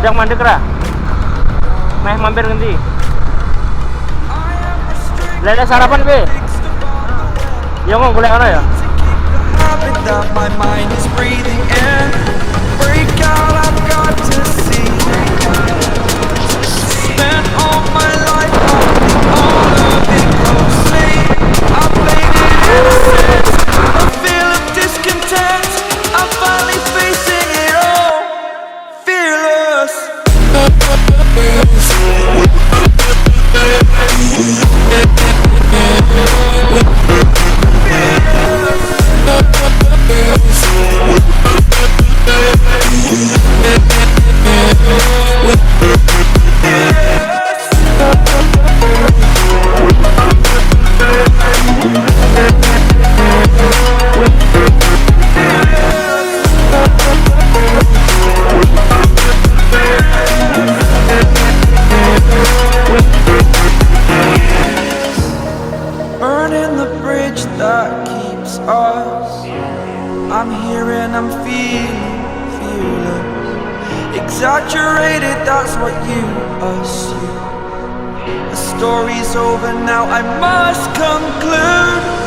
modang mandek ra. Meh mampir ngendi? Lele sarapan be. Ya mau golek ana ya. That my mind is breathing in. Break out, I've got to see. Spent all my life holding all of it closely. I played it innocent. A feel of discontent. I'm finally facing it all. Fearless. Burning the bridge that keeps us. I'm here and I'm feeling fearless. Exaggerated, that's what you assume. The story's over now, I must conclude.